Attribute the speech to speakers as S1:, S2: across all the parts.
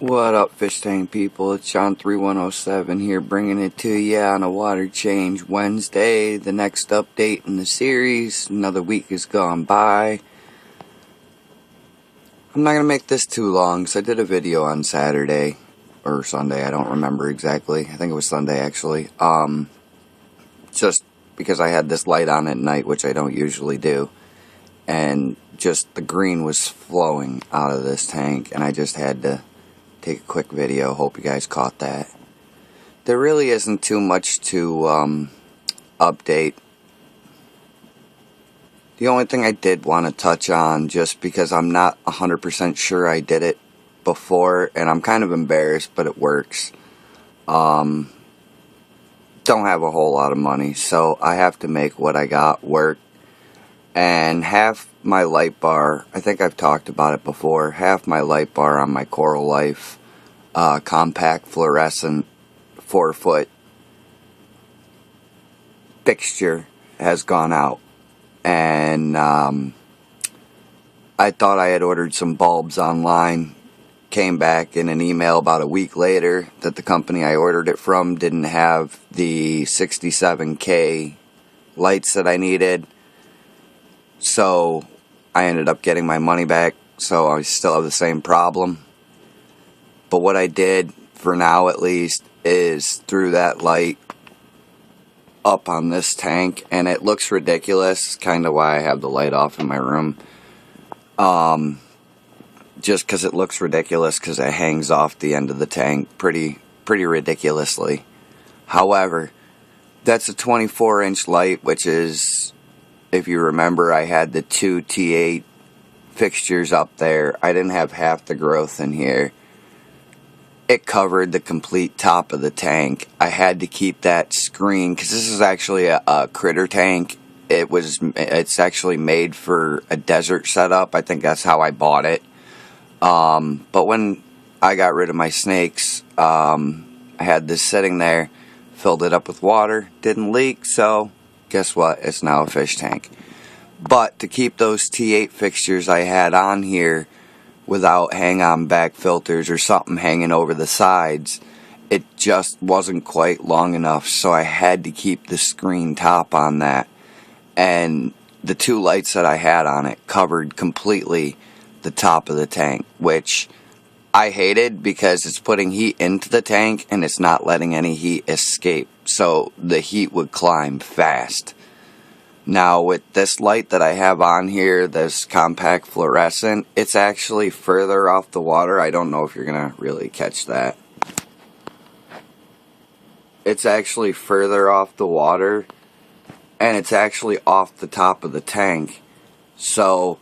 S1: What up, fish tank people? It's John 3107 here, bringing it to you on a water change Wednesday, the next update in the series. Another week has gone by. I'm not going to make this too long, because I did a video on Saturday, or Sunday, I don't remember exactly. I think it was Sunday, actually. Just because I had this light on at night, which I don't usually do. And just the green was flowing out of this tank, and I just had to take a quick video. Hope you guys caught that. There really isn't too much to update. The only thing I did want to touch on, just because I'm not 100% sure I did it before, and I'm kind of embarrassed, but it works. Don't have a whole lot of money, so I have to make what I got work. And half my light bar, I think I've talked about it before, half my light bar on my Coralife compact fluorescent 4-foot fixture has gone out. And I thought I had ordered some bulbs online. Came back in an email about a week later that the company I ordered it from didn't have the 67K lights that I needed. So I ended up getting my money back, so I still have the same problem. But what I did, for now at least, is threw that light up on this tank, and it looks ridiculous. It's kind of why I have the light off in my room. Just because it looks ridiculous, because it hangs off the end of the tank pretty ridiculously. However, that's a 24-inch light, which is, if you remember, I had the two T8 fixtures up there. I didn't have half the growth in here. It covered the complete top of the tank. I had to keep that screen, because this is actually a critter tank. It's actually made for a desert setup. I think that's how I bought it. But when I got rid of my snakes, I had this sitting there, filled it up with water, didn't leak, so guess what? It's now a fish tank. But to keep those T8 fixtures I had on here without hang-on back filters or something hanging over the sides, it just wasn't quite long enough, so I had to keep the screen top on that. And the two lights that I had on it covered completely the top of the tank, which I hated because it's putting heat into the tank and it's not letting any heat escape, so the heat would climb fast. Now with this light that I have on here, this compact fluorescent, it's actually further off the water. I don't know if you're gonna really catch that. It's actually further off the water, and it's actually off the top of the tank, so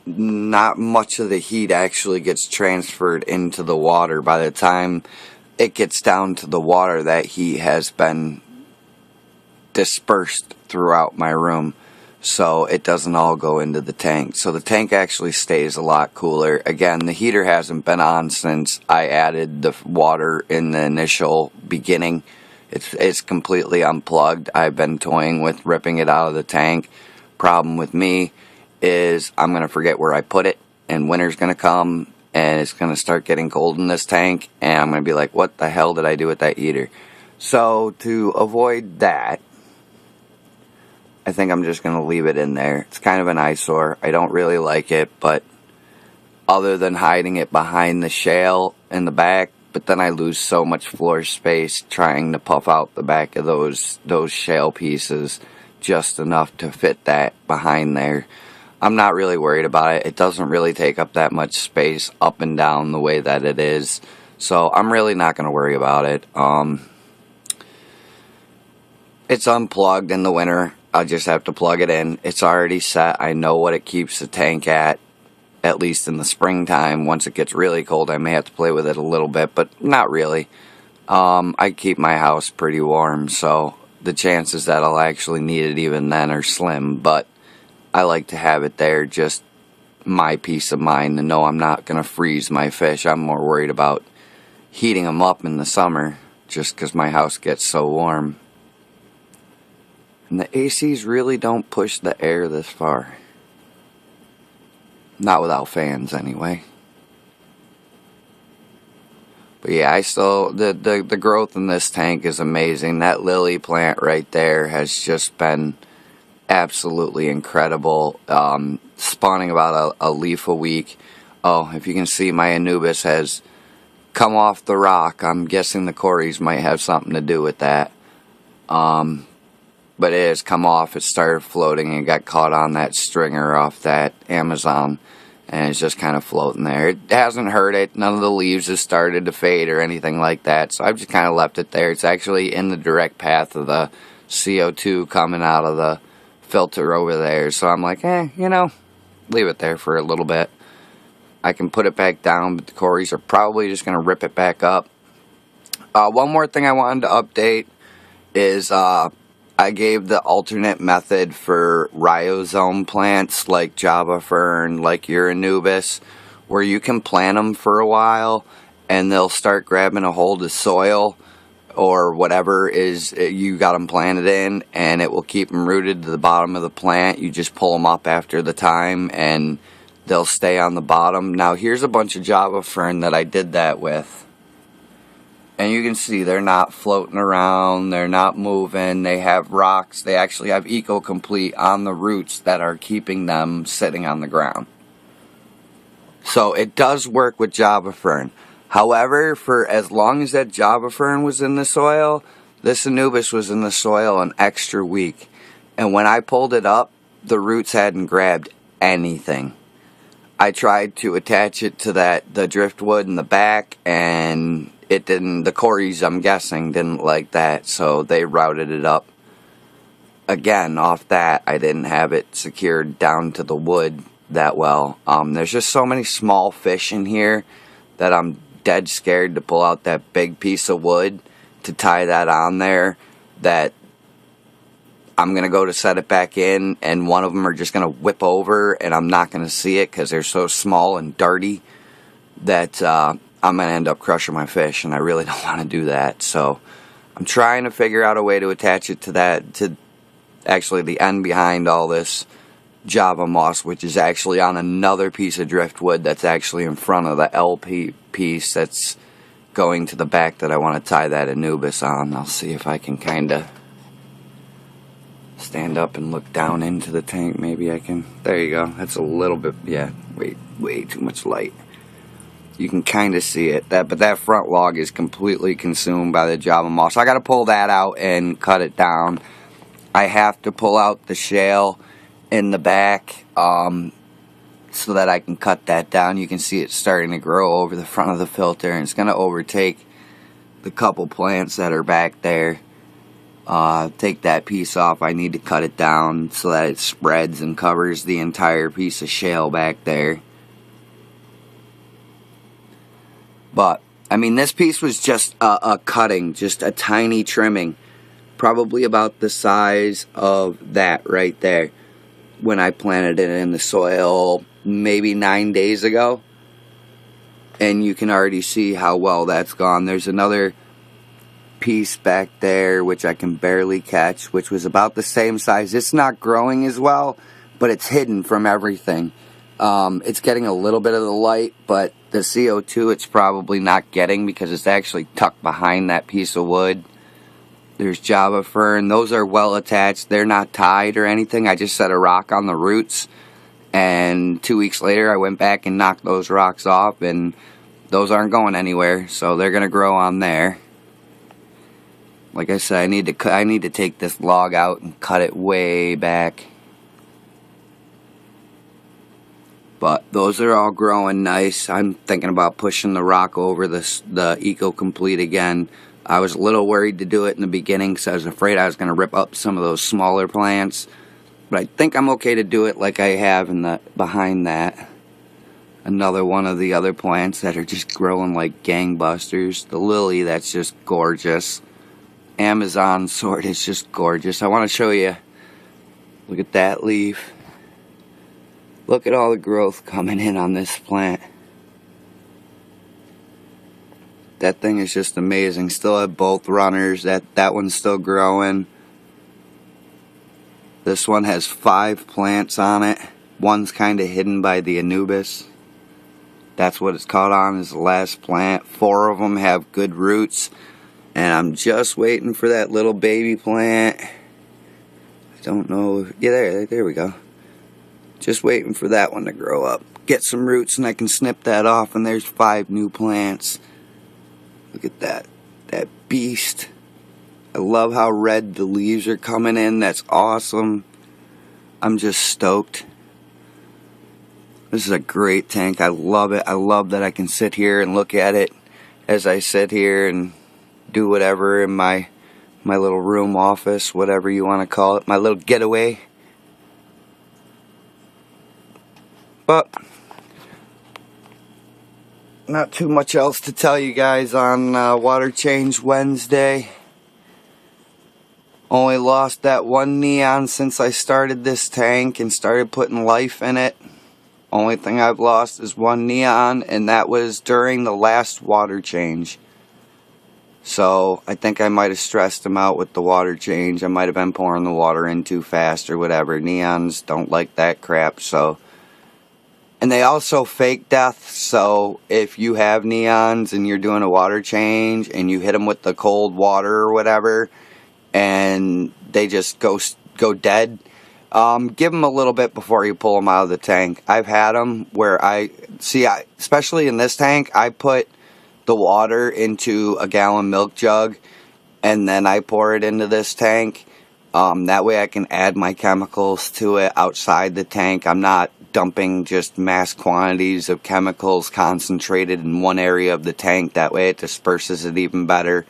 S1: not much of the heat actually gets transferred into the water. By the time it gets down to the water, that heat has been dispersed throughout my room, so it doesn't all go into the tank. So the tank actually stays a lot cooler. Again, the heater hasn't been on since I added the water in the initial beginning. It's completely unplugged. I've been toying with ripping it out of the tank. Problem with me is I'm going to forget where I put it, and winter's going to come, and it's going to start getting cold in this tank, and I'm going to be like, what the hell did I do with that heater? So to avoid that, I think I'm just going to leave it in there. It's kind of an eyesore. I don't really like it, but other than hiding it behind the shale in the back, but then I lose so much floor space trying to puff out the back of those shale pieces just enough to fit that behind there. I'm not really worried about it. It doesn't really take up that much space up and down the way that it is, so I'm really not going to worry about it. It's unplugged in the winter. I'll just have to plug it in. It's already set. I know what it keeps the tank at least in the springtime. Once it gets really cold, I may have to play with it a little bit, but not really. I keep my house pretty warm, so the chances that I'll actually need it even then are slim, but I like to have it there, just my peace of mind to know I'm not going to freeze my fish. I'm more worried about heating them up in the summer, just because my house gets so warm. And the ACs really don't push the air this far. Not without fans, anyway. But yeah, I still, the growth in this tank is amazing. That lily plant right there has just been absolutely incredible. Spawning about a leaf a week. Oh, if you can see, my Anubis has come off the rock. I'm guessing the Cories might have something to do with that. But it has come off. It started floating and got caught on that stringer off that Amazon. And it's just kind of floating there. It hasn't hurt it. None of the leaves have started to fade or anything like that. So I've just kind of left it there. It's actually in the direct path of the CO2 coming out of the filter over there. So I'm like, you know, leave it there for a little bit. I can put it back down, but the Cories are probably just going to rip it back up. One more thing I wanted to update is I gave the alternate method for rhizome plants like Java Fern, like your Anubis, where you can plant them for a while and they'll start grabbing a hold of soil or whatever is you got them planted in, and it will keep them rooted to the bottom of the plant. You just pull them up after the time and they'll stay on the bottom. Now here's a bunch of Java Fern that I did that with. And you can see they're not floating around, they're not moving, they have rocks, they actually have Eco-Complete on the roots that are keeping them sitting on the ground. So it does work with Java Fern. However, for as long as that Java Fern was in the soil, this Anubis was in the soil an extra week. And when I pulled it up, the roots hadn't grabbed anything. I tried to attach it to the driftwood in the back, and it didn't. The Cories, I'm guessing, didn't like that, so they routed it up. Again, off that, I didn't have it secured down to the wood that well. There's just so many small fish in here that I'm dead scared to pull out that big piece of wood to tie that on there, that I'm going to go to set it back in, and one of them are just going to whip over, and I'm not going to see it because they're so small and darty that I'm going to end up crushing my fish, and I really don't want to do that. So I'm trying to figure out a way to attach it to that, to actually the end behind all this Java moss, which is actually on another piece of driftwood that's actually in front of the LP piece that's going to the back that I want to tie that Anubis on. I'll see if I can kind of stand up and look down into the tank. Maybe I can. There you go. That's a little bit, yeah, way too much light. You can kind of see it. But that front log is completely consumed by the Java moss. So I got to pull that out and cut it down. I have to pull out the shale in the back so that I can cut that down. You can see it starting to grow over the front of the filter, and it's going to overtake the couple plants that are back there. Take that piece off. I need to cut it down so that it spreads and covers the entire piece of shale back there. But, I mean, this piece was just a cutting, just a tiny trimming, probably about the size of that right there, when I planted it in the soil maybe 9 days ago. And you can already see how well that's gone. There's another piece back there which I can barely catch, which was about the same size. It's not growing as well, but it's hidden from everything. It's getting a little bit of the light, but the CO2 it's probably not getting because it's actually tucked behind that piece of wood. There's Java Fern. Those are well attached. They're not tied or anything. I just set a rock on the roots, and 2 weeks later I went back and knocked those rocks off, and those aren't going anywhere, so they're going to grow on there. Like I said, I need to take this log out and cut it way back. But those are all growing nice. I'm thinking about pushing the rock over the Eco-Complete again. I was a little worried to do it in the beginning because I was afraid I was going to rip up some of those smaller plants. But I think I'm okay to do it like I have behind that. Another one of the other plants that are just growing like gangbusters. The lily, that's just gorgeous. Amazon sword is just gorgeous. I want to show you. Look at that leaf. Look at all the growth coming in on this plant. That thing is just amazing. Still have both runners. That one's still growing. This one has 5 plants on it. One's kind of hidden by the Anubis. That's what it's caught on, is the last plant. 4 of them have good roots, and I'm just waiting for that little baby plant. I don't know. Yeah, there we go. Just waiting for that one to grow up. Get some roots and I can snip that off, and there's 5 new plants. Look at that. That beast. I love how red the leaves are coming in. That's awesome. I'm just stoked. This is a great tank. I love it. I love that I can sit here and look at it as I sit here and do whatever in my little room office, whatever you want to call it, my little getaway. But not too much else to tell you guys on Water Change Wednesday. Only lost that 1 neon since I started this tank and started putting life in it. Only thing I've lost is 1 neon, and that was during the last water change. So I think I might have stressed them out with the water change. I might have been pouring the water in too fast or whatever. Neons don't like that crap. So, and they also fake death. So if you have neons and you're doing a water change and you hit them with the cold water or whatever, and they just go dead, give them a little bit before you pull them out of the tank. I've had them where especially in this tank, I put the water into a gallon milk jug and then I pour it into this tank. That way I can add my chemicals to it outside the tank. I'm not dumping just mass quantities of chemicals concentrated in one area of the tank. That way it disperses it even better.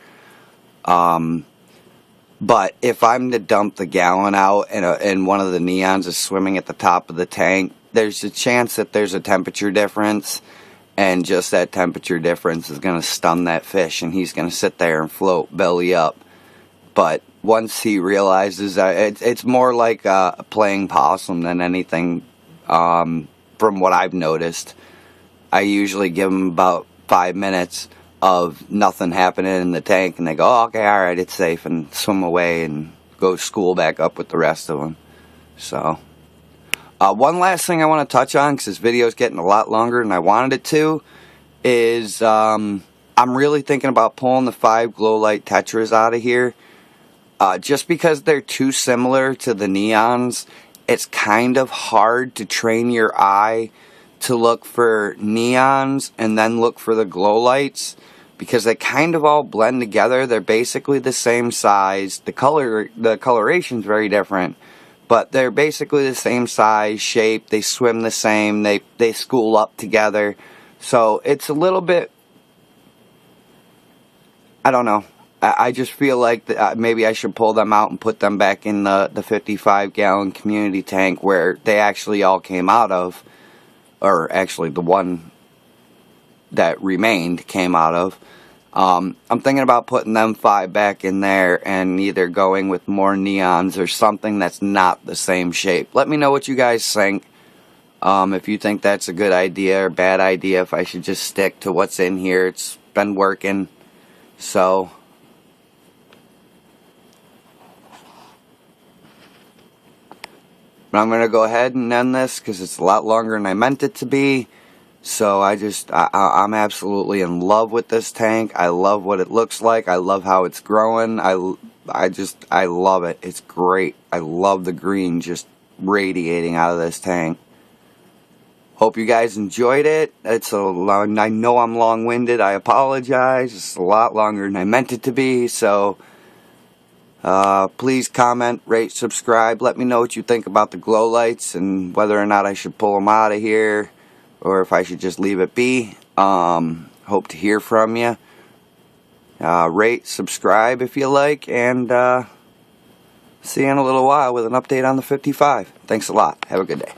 S1: But if I'm to dump the gallon out and one of the neons is swimming at the top of the tank, there's a chance that there's a temperature difference, and just that temperature difference is going to stun that fish, and he's going to sit there and float belly up. But once he realizes that, it's more like playing possum than anything, from what I've noticed. I usually give him about 5 minutes of nothing happening in the tank, and they go, oh, okay, alright, it's safe, and swim away and go school back up with the rest of them. So, one last thing I want to touch on, because this video is getting a lot longer than I wanted it to, is I'm really thinking about pulling the 5 Glowlight Tetras out of here. Just because they're too similar to the neons, it's kind of hard to train your eye to look for neons and then look for the glow lights, because they kind of all blend together. They're basically the same size. The coloration's very different, but they're basically the same size, shape. They swim the same. They school up together. So it's a little bit, I don't know. I just feel like maybe I should pull them out and put them back in the 55-gallon community tank where they actually all came out of. Or actually the one that remained came out of. I'm thinking about putting them 5 back in there and either going with more neons or something that's not the same shape. Let me know what you guys think. If you think that's a good idea or bad idea, if I should just stick to what's in here. It's been working. So, but I'm going to go ahead and end this because it's a lot longer than I meant it to be. So I'm absolutely in love with this tank. I love what it looks like. I love how it's growing. I love it. It's great. I love the green just radiating out of this tank. Hope you guys enjoyed it. It's a long, I know I'm long-winded. I apologize. It's a lot longer than I meant it to be. So please comment, rate, subscribe. Let me know what you think about the glow lights and whether or not I should pull them out of here or if I should just leave it be. Hope to hear from you. Rate, subscribe if you like, and see you in a little while with an update on the 55. Thanks a lot. Have a good day.